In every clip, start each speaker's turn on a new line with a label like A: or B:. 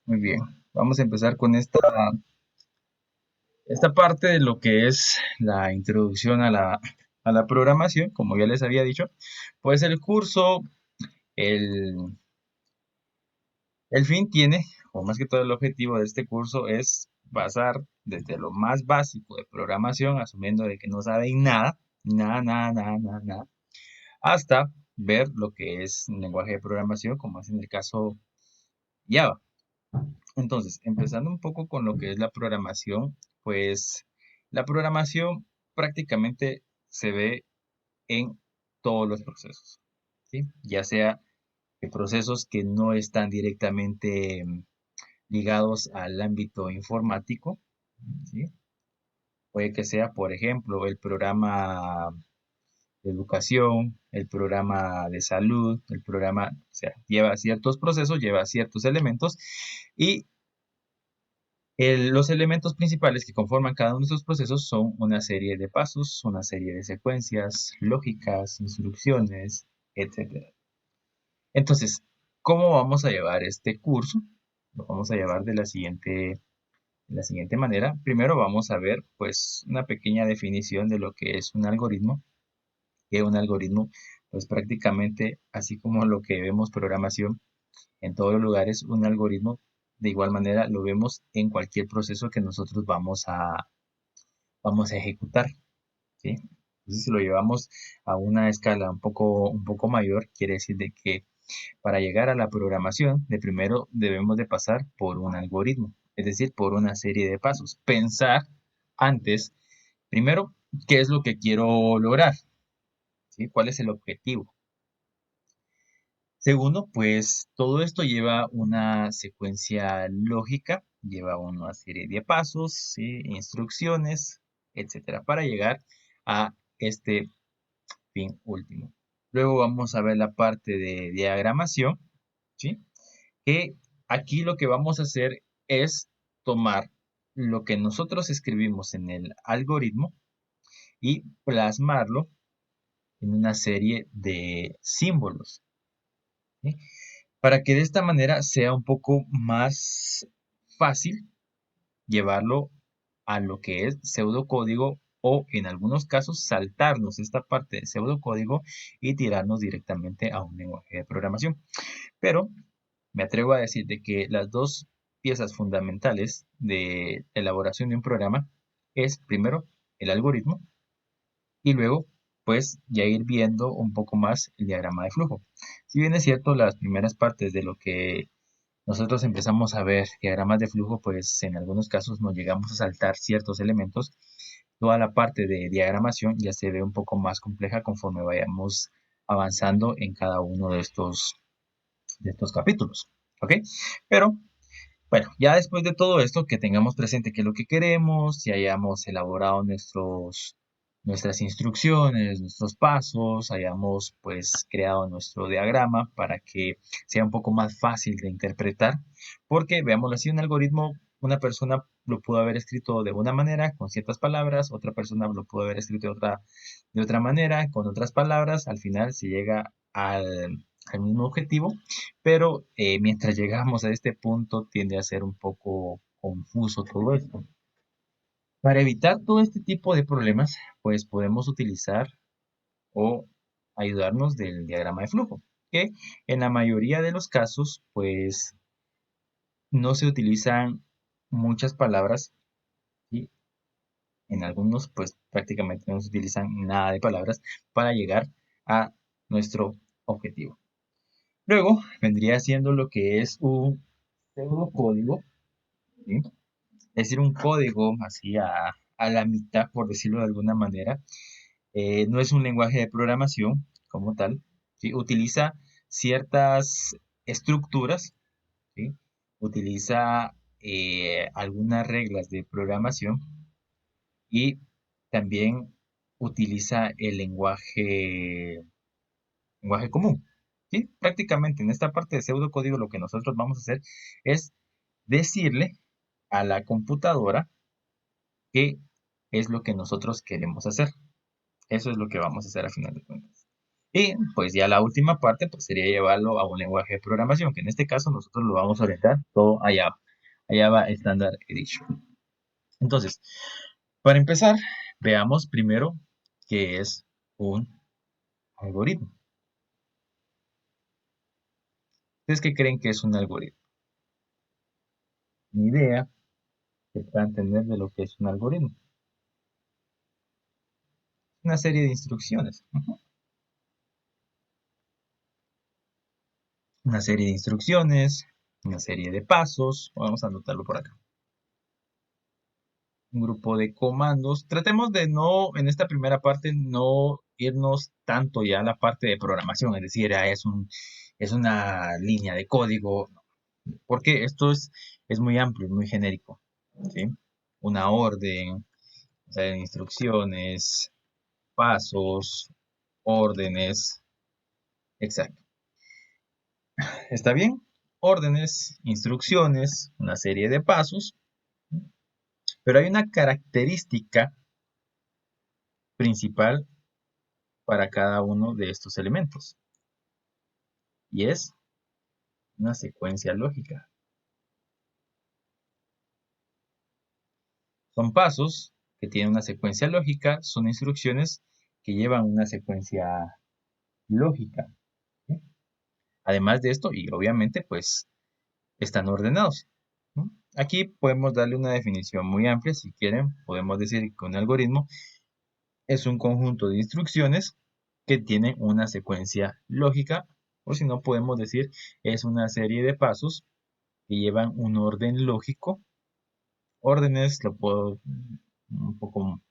A: Muy bien. Vamos a empezar con esta parte de lo que es la introducción a la programación, como ya les había dicho. Pues el curso, el, el fin tiene, o más que todo el objetivo de este curso es pasar desde lo más básico de programación, asumiendo de que no saben nada, hasta ver lo que es un lenguaje de programación, como es en el caso Java. Entonces, empezando un poco con lo que es la programación, pues la programación prácticamente se ve en todos los procesos, ¿sí? Ya sea que procesos que no están directamente ligados al ámbito informático, ¿sí? Puede que sea, por ejemplo, el programa de educación, el programa de salud, el programa, o sea, lleva ciertos procesos, lleva ciertos elementos y los elementos principales que conforman cada uno de estos procesos son una serie de pasos, una serie de secuencias, lógicas, instrucciones, etcétera. Entonces, ¿cómo vamos a llevar este curso? Lo vamos a llevar de la siguiente manera. Primero vamos a ver pues una pequeña definición de lo que es un algoritmo. Que un algoritmo, pues prácticamente así como lo que vemos programación en todos los lugares, un algoritmo de igual manera lo vemos en cualquier proceso que nosotros vamos a ejecutar, ¿sí? Entonces, si lo llevamos a una escala un poco mayor, quiere decir de que para llegar a la programación, de primero debemos de pasar por un algoritmo, es decir, por una serie de pasos. Pensar antes, primero, qué es lo que quiero lograr, ¿sí? ¿Cuál es el objetivo? Segundo, pues todo esto lleva una secuencia lógica, lleva una serie de pasos, ¿sí? Instrucciones, etcétera, para llegar a este fin último. Luego vamos a ver la parte de diagramación, ¿sí? Que aquí lo que vamos a hacer es tomar lo que nosotros escribimos en el algoritmo y plasmarlo en una serie de símbolos, ¿sí? Para que de esta manera sea un poco más fácil llevarlo a lo que es pseudocódigo o en algunos casos saltarnos esta parte de pseudocódigo y tirarnos directamente a un lenguaje de programación. Pero me atrevo a decir de que las dos piezas fundamentales de elaboración de un programa es primero el algoritmo y luego pues ya ir viendo un poco más el diagrama de flujo. Si bien es cierto, las primeras partes de lo que nosotros empezamos a ver diagramas de flujo, pues en algunos casos nos llegamos a saltar ciertos elementos. Toda la parte de diagramación ya se ve un poco más compleja conforme vayamos avanzando en cada uno de estos capítulos. ¿Ok? Pero bueno, ya después de todo esto, que tengamos presente qué es lo que queremos, si hayamos elaborado nuestras instrucciones, nuestros pasos, hayamos pues creado nuestro diagrama para que sea un poco más fácil de interpretar, porque veámoslo así, un algoritmo, una persona lo pudo haber escrito de una manera, con ciertas palabras, otra persona lo pudo haber escrito de otra manera, con otras palabras, al final se llega al mismo objetivo, pero mientras llegamos a este punto tiende a ser un poco confuso todo esto. Para evitar todo este tipo de problemas, pues podemos utilizar o ayudarnos del diagrama de flujo, que en la mayoría de los casos, pues no se utilizan muchas palabras y en algunos, pues prácticamente no se utilizan nada de palabras para llegar a nuestro objetivo. Luego vendría siendo lo que es un pseudocódigo, ¿sí? Es decir, un código así a la mitad, por decirlo de alguna manera. No es un lenguaje de programación como tal, ¿sí? Utiliza ciertas estructuras, ¿sí? Utiliza algunas reglas de programación y también utiliza el lenguaje común, ¿sí? Prácticamente en esta parte de pseudocódigo lo que nosotros vamos a hacer es decirle a la computadora qué es lo que nosotros queremos hacer. Eso es lo que vamos a hacer a final de cuentas. Y pues ya la última parte pues sería llevarlo a un lenguaje de programación, que en este caso nosotros lo vamos a orientar todo a Java. A Java Standard Edition. Entonces, para empezar, veamos primero qué es un algoritmo. ¿Ustedes qué creen que es un algoritmo? Ni idea que puedan tener de lo que es un algoritmo. Una serie de instrucciones. Una serie de instrucciones, una serie de pasos. Vamos a anotarlo por acá. Un grupo de comandos. Tratemos de no, en esta primera parte, no irnos tanto ya a la parte de programación, es decir, es una línea de código, porque esto es muy amplio, muy genérico, ¿sí? Una orden, o sea, instrucciones, pasos, órdenes, exacto. ¿Está bien? Órdenes, instrucciones, una serie de pasos, pero hay una característica principal para cada uno de estos elementos y es una secuencia lógica. Son pasos que tienen una secuencia lógica, son instrucciones que llevan una secuencia lógica, ¿sí? Además de esto, y obviamente, pues están ordenados, ¿no? Aquí podemos darle una definición muy amplia. Si quieren, podemos decir que un algoritmo es un conjunto de instrucciones que tienen una secuencia lógica, o si no, podemos decir es una serie de pasos que llevan un orden lógico. Órdenes, lo puedo un poco,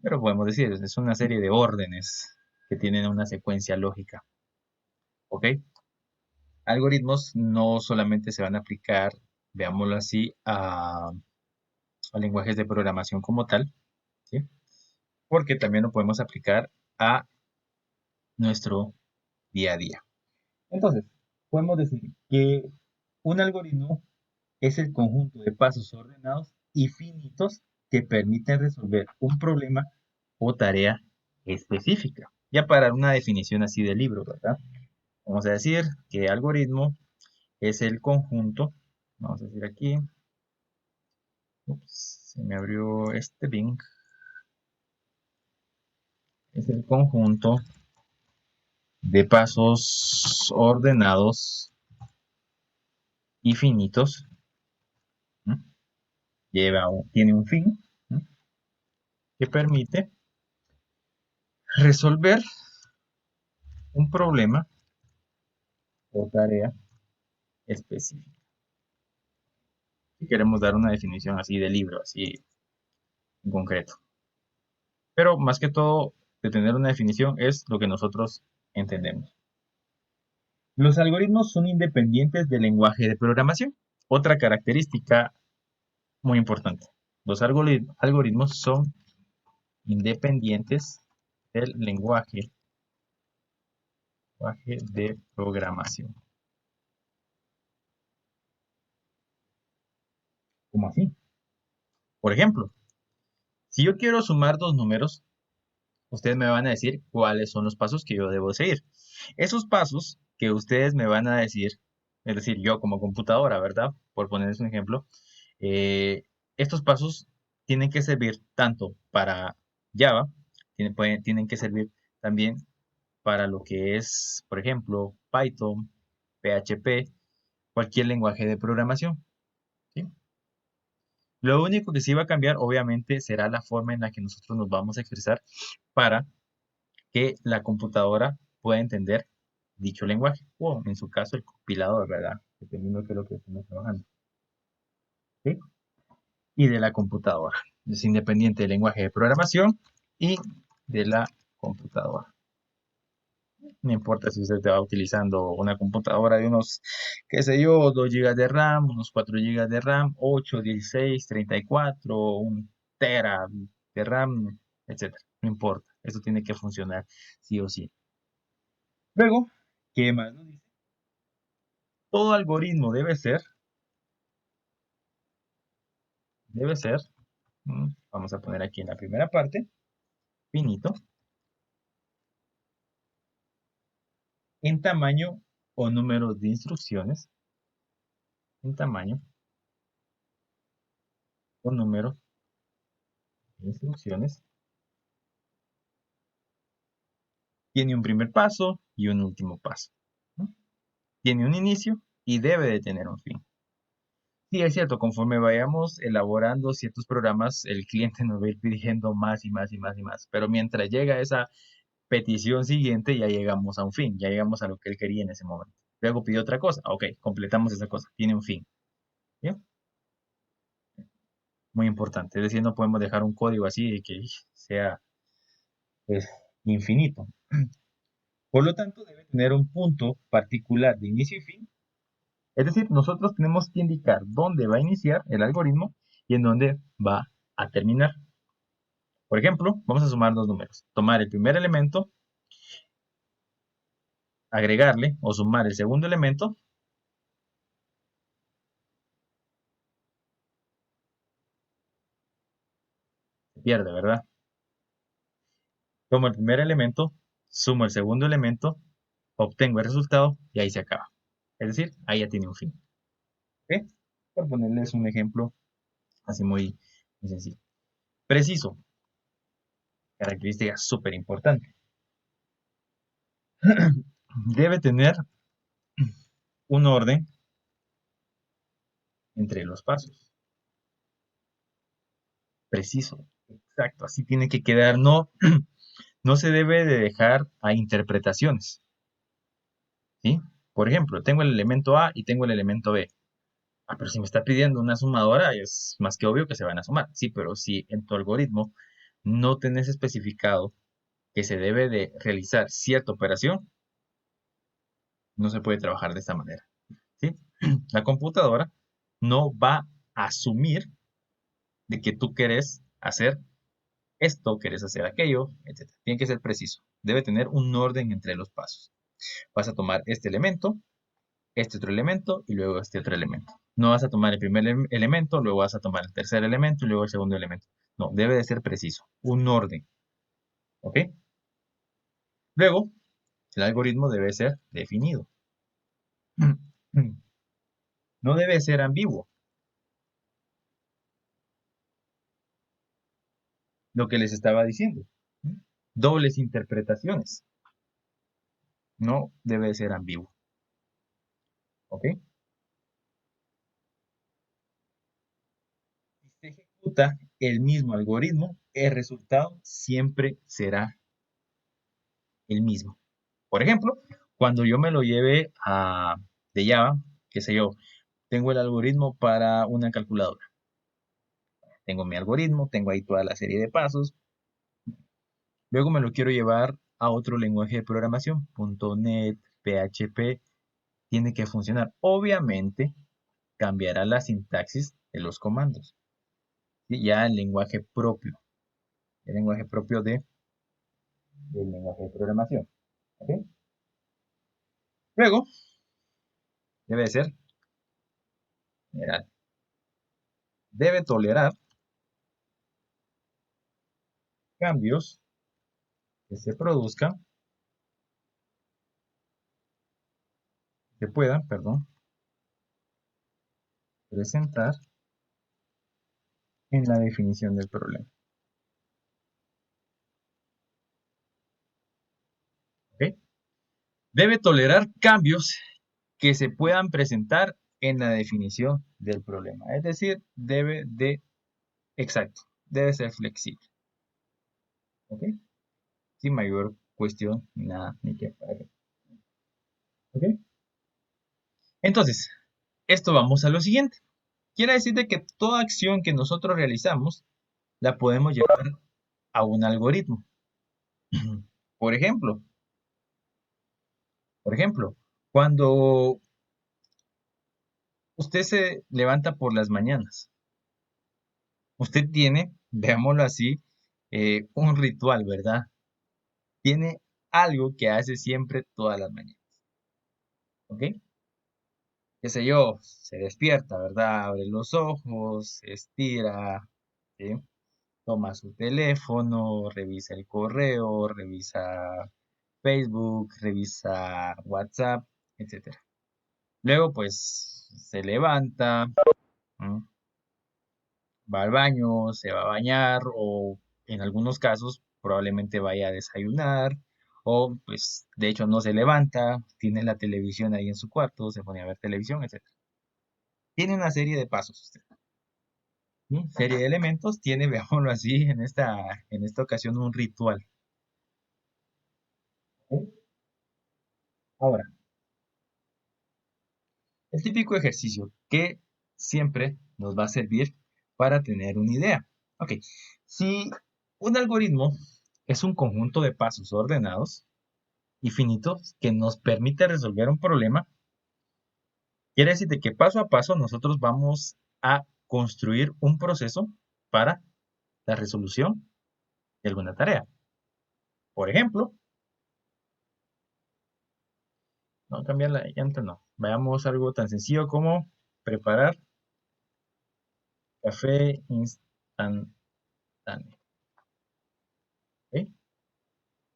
A: pero podemos decir, es una serie de órdenes que tienen una secuencia lógica, ¿ok? Algoritmos no solamente se van a aplicar, veámoslo así, a lenguajes de programación como tal, ¿sí? Porque también lo podemos aplicar a nuestro día a día. Entonces, podemos decir que un algoritmo es el conjunto de pasos ordenados y finitos que permiten resolver un problema o tarea específica. Ya para una definición así de libro, ¿verdad? Vamos a decir que algoritmo es el conjunto, vamos a decir aquí, ups, se me abrió este link, es el conjunto de pasos ordenados y finitos, ¿no? Tiene un fin, ¿no? Que permite resolver un problema o tarea específica. Si queremos dar una definición así de libro, así en concreto. Pero más que todo, de tener una definición es lo que nosotros entendemos. Los algoritmos son independientes del lenguaje de programación. Otra característica muy importante. Los algoritmos son independientes del lenguaje de programación. ¿Cómo así? Por ejemplo, si yo quiero sumar dos números, ustedes me van a decir cuáles son los pasos que yo debo seguir. Esos pasos que ustedes me van a decir, es decir, yo como computadora, ¿verdad? Por ponerles un ejemplo, eh, estos pasos tienen que servir tanto para Java, tienen que servir también para lo que es, por ejemplo, Python, PHP, cualquier lenguaje de programación, ¿sí? Lo único que sí va a cambiar, obviamente, será la forma en la que nosotros nos vamos a expresar para que la computadora pueda entender dicho lenguaje, o en su caso el compilador, ¿verdad? Dependiendo de qué es lo que estemos trabajando, ¿sí? Y de la computadora. Es independiente del lenguaje de programación y de la computadora. No importa si usted va utilizando una computadora de unos, qué sé yo, 2 GB de RAM, unos 4 GB de RAM, 8, 16, 34, 1 tera de RAM, etcétera. No importa. Eso tiene que funcionar sí o sí. Luego, ¿qué más nos dice? Todo algoritmo debe ser, vamos a poner aquí en la primera parte, finito, en tamaño o número de instrucciones, en tamaño o número de instrucciones, tiene un primer paso y un último paso, ¿no? Tiene un inicio y debe de tener un fin. Sí, es cierto, conforme vayamos elaborando ciertos programas, el cliente nos va a ir pidiendo más y más y más y más, pero mientras llega esa petición siguiente, ya llegamos a un fin, ya llegamos a lo que él quería en ese momento. Luego pidió otra cosa, ok, completamos esa cosa, tiene un fin. ¿Bien? Muy importante, es decir, no podemos dejar un código así que sea pues, infinito. Por lo tanto, debe tener un punto particular de inicio y fin. Es decir, nosotros tenemos que indicar dónde va a iniciar el algoritmo y en dónde va a terminar. Por ejemplo, vamos a sumar dos números. Tomar el primer elemento, agregarle o sumar el segundo elemento, se pierde, ¿verdad? Tomo el primer elemento, sumo el segundo elemento, obtengo el resultado y ahí se acaba. Es decir, ahí ya tiene un fin. ¿Ok? Por ponerles un ejemplo así muy sencillo. Preciso, característica súper importante. Debe tener un orden entre los pasos. Preciso, exacto, así tiene que quedar. No, no se debe de dejar a interpretaciones. ¿Sí? Por ejemplo, tengo el elemento A y tengo el elemento B. Ah, pero si me está pidiendo una sumadora, es más que obvio que se van a sumar. Sí, pero si en tu algoritmo no tenés especificado que se debe de realizar cierta operación, no se puede trabajar de esta manera. ¿Sí? La computadora no va a asumir de que tú querés hacer esto, querés hacer aquello, etc. Tiene que ser preciso. Debe tener un orden entre los pasos. Vas a tomar este elemento, este otro elemento y luego este otro elemento. No vas a tomar el primer elemento, luego vas a tomar el tercer elemento y luego el segundo elemento. No, debe de ser preciso, un orden. ¿Ok? Luego, el algoritmo debe ser definido. No debe ser ambiguo. Lo que les estaba diciendo. Dobles interpretaciones. No debe ser ambiguo. ¿Ok? Si se ejecuta el mismo algoritmo, el resultado siempre será el mismo. Por ejemplo, cuando yo me lo lleve de Java, qué sé yo, tengo el algoritmo para una calculadora. Tengo mi algoritmo, tengo ahí toda la serie de pasos. Luego me lo quiero llevar a otro lenguaje de programación, .NET, PHP, tiene que funcionar. Obviamente cambiará la sintaxis de los comandos. ¿Sí? Ya el lenguaje propio del lenguaje de programación. ¿Ok? Luego, debe ser general. Debe tolerar cambios que se produzcan, que puedan, perdón, presentar en la definición del problema. ¿Ok? Debe tolerar cambios que se puedan presentar en la definición del problema. Es decir, exacto, debe ser flexible. ¿Ok? Sin mayor cuestión ni nada, ni que para qué. ¿Ok? Entonces, esto vamos a lo siguiente. Quiere decir de que toda acción que nosotros realizamos la podemos llevar a un algoritmo. Por ejemplo, por ejemplo, cuando usted se levanta por las mañanas, usted tiene, veámoslo así, un ritual, ¿verdad? Tiene algo que hace siempre todas las mañanas, ¿ok? Qué sé yo, se despierta, ¿verdad? Abre los ojos, se estira, ¿sí? Toma su teléfono, revisa el correo, revisa Facebook, revisa WhatsApp, etcétera. Luego, pues, se levanta, ¿m? Va al baño, se va a bañar o en algunos casos probablemente vaya a desayunar o pues de hecho no se levanta, tiene la televisión ahí en su cuarto, se pone a ver televisión, etcétera. Tiene una serie de pasos usted, ¿sí? Serie de elementos, tiene, veámoslo así, en esta ocasión un ritual. ¿Ok? Ahora, el típico ejercicio que siempre nos va a servir para tener una idea. Ok, si un algoritmo es un conjunto de pasos ordenados y finitos que nos permite resolver un problema, quiere decir de que paso a paso nosotros vamos a construir un proceso para la resolución de alguna tarea. Por ejemplo, no cambiar la llanta, no. Veamos algo tan sencillo como preparar café instantáneo. ¿Ok?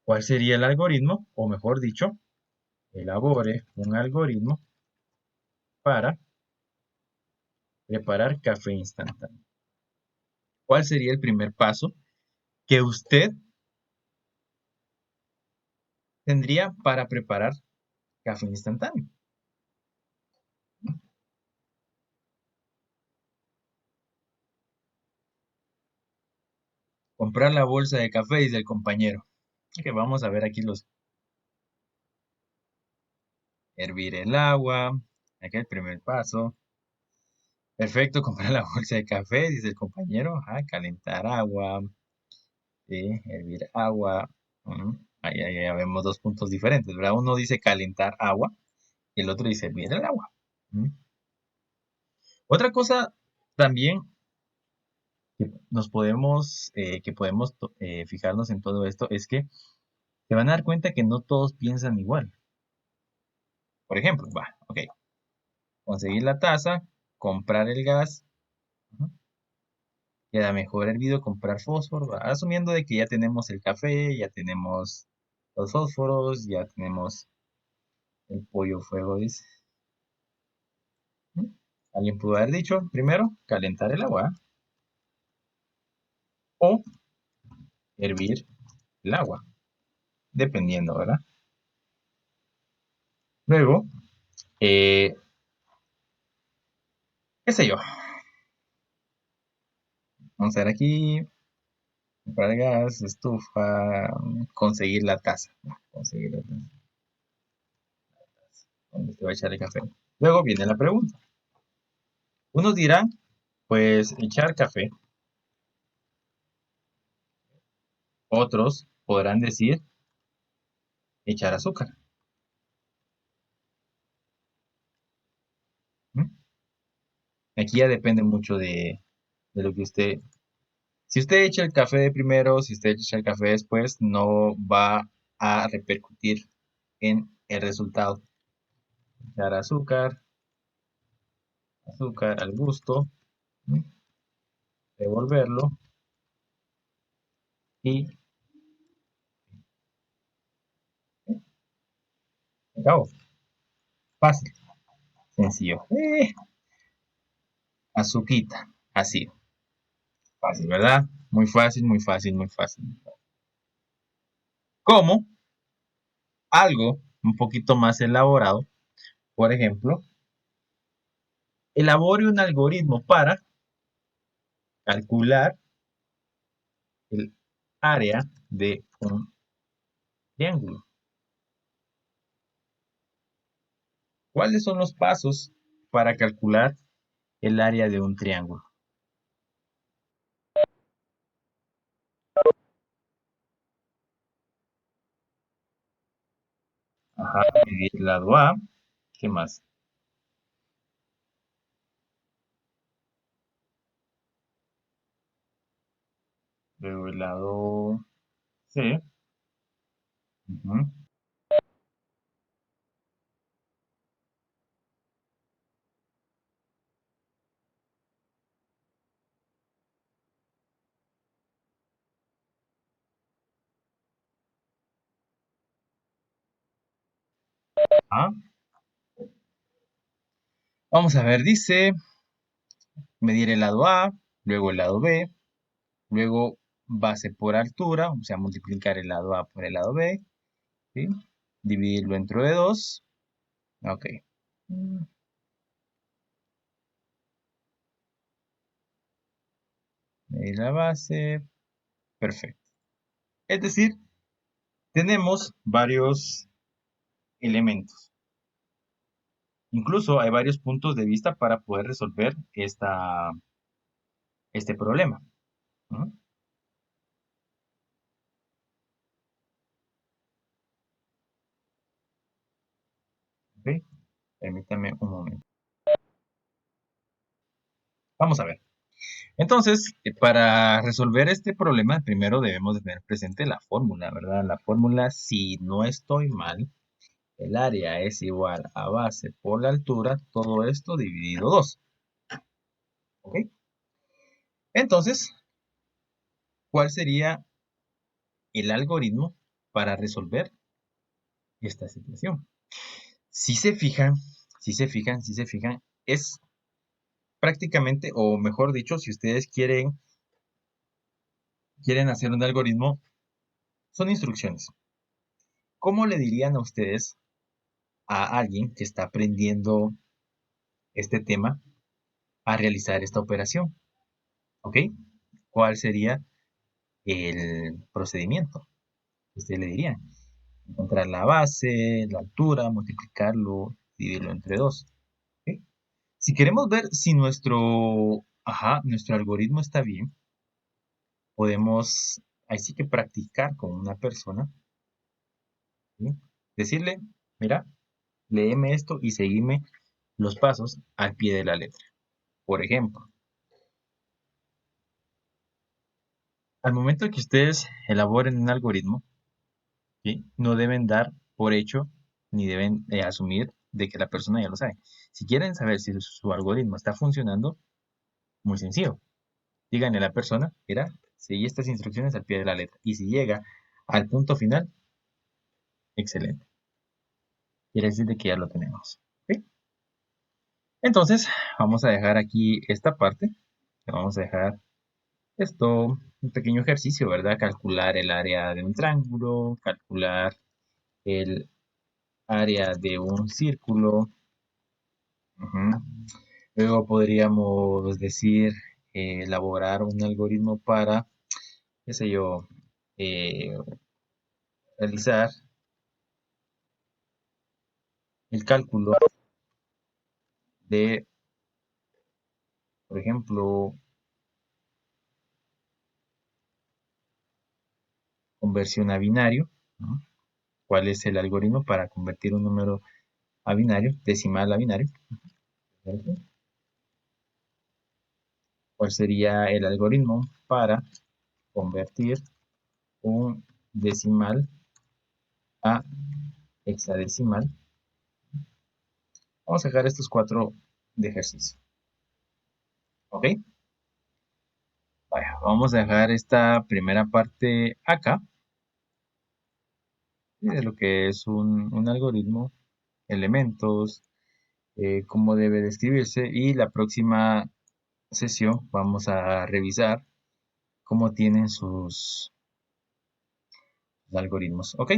A: ¿Cuál sería el algoritmo? O mejor dicho, elabore un algoritmo para preparar café instantáneo. ¿Cuál sería el primer paso que usted tendría para preparar café instantáneo? Comprar la bolsa de café, dice el compañero. Que vamos a ver aquí los hervir el agua. Aquí el primer paso. Perfecto, comprar la bolsa de café, dice el compañero. Ajá, calentar agua. Sí, hervir agua. Ahí ya vemos dos puntos diferentes, ¿verdad? Uno dice calentar agua y el otro dice hervir el agua. ¿Mm? Otra cosa también que podemos fijarnos en todo esto es que se van a dar cuenta que no todos piensan igual. Por ejemplo, ok, conseguir la taza, comprar el gas, ujú, queda mejor hervido comprar fósforo, asumiendo de que ya tenemos el café, ya tenemos los fósforos, ya tenemos el pollo fuego, dice. ¿Mm? Alguien pudo haber dicho primero calentar el agua o hervir el agua, dependiendo, ¿verdad? Luego, eh, qué sé yo, vamos a ver aquí, comprar gas, estufa, conseguir la taza, conseguir la taza, donde se va a echar el café. Luego viene la pregunta. Unos dirán, pues echar café. Otros podrán decir echar azúcar. ¿Mm? Aquí ya depende mucho de lo que usted... Si usted echa el café de primero, si usted echa el café después, no va a repercutir en el resultado. Echar azúcar, azúcar al gusto, ¿mm? Revolverlo y acabó. Fácil, sencillo. Azuquita, así. Fácil, ¿verdad? Muy fácil, muy fácil, muy fácil. Como algo un poquito más elaborado, por ejemplo, elabore un algoritmo para calcular el área de un triángulo. ¿Cuáles son los pasos para calcular el área de un triángulo? Ajá, medir el lado A. ¿Qué más? Luego el lado C. Ujú. Ajá. Vamos a ver, dice medir el lado A, luego el lado B, luego base por altura, o sea, multiplicar el lado A por el lado B, ¿sí? Dividirlo entre 2. Ok. Mm, Medir la base. Perfecto. Es decir, tenemos varios elementos. Incluso hay varios puntos de vista para poder resolver este problema. ¿No? Ok. Permítame un momento. Vamos a ver. Entonces, para resolver este problema, primero debemos de tener presente la fórmula, ¿verdad? La fórmula, si no estoy mal, el área es igual a base por la altura, todo esto dividido 2. ¿Ok? Entonces, ¿cuál sería el algoritmo para resolver esta situación? Si se fijan, si se fijan, es prácticamente, o mejor dicho, si ustedes quieren hacer un algoritmo, son instrucciones. ¿Cómo le dirían a ustedes a alguien que está aprendiendo este tema a realizar esta operación? ¿Ok? ¿Cuál sería el procedimiento? Usted le diría, encontrar la base, la altura, multiplicarlo, dividirlo entre 2. ¿Ok? Si queremos ver si nuestro algoritmo está bien, podemos, ahí sí que practicar con una persona, ¿sí? Decirle, mira, léeme esto y seguime los pasos al pie de la letra. Por ejemplo, al momento que ustedes elaboren un algoritmo, ¿sí? No deben dar por hecho ni deben asumir de que la persona ya lo sabe. Si quieren saber si su algoritmo está funcionando, muy sencillo. Díganle a la persona, mira, sigue estas instrucciones al pie de la letra. Y si llega al punto final, excelente. Quiere decir de que ya lo tenemos. ¿Ok? Entonces, vamos a dejar aquí esta parte. Vamos a dejar esto, un pequeño ejercicio, ¿verdad? Calcular el área de un triángulo, calcular el área de un círculo. Ujú. Luego podríamos decir, elaborar un algoritmo para, qué sé yo, eh, realizar el cálculo de, por ejemplo, conversión a binario, ¿no? ¿Cuál es el algoritmo para convertir un número a binario, decimal a binario? ¿Cuál sería el algoritmo para convertir un decimal a hexadecimal? Vamos a dejar estos 4 de ejercicio. ¿Ok? Vaya, vamos a dejar esta primera parte acá, de lo que es un algoritmo, elementos, cómo debe describirse, y la próxima sesión vamos a revisar cómo tienen sus algoritmos. ¿Ok?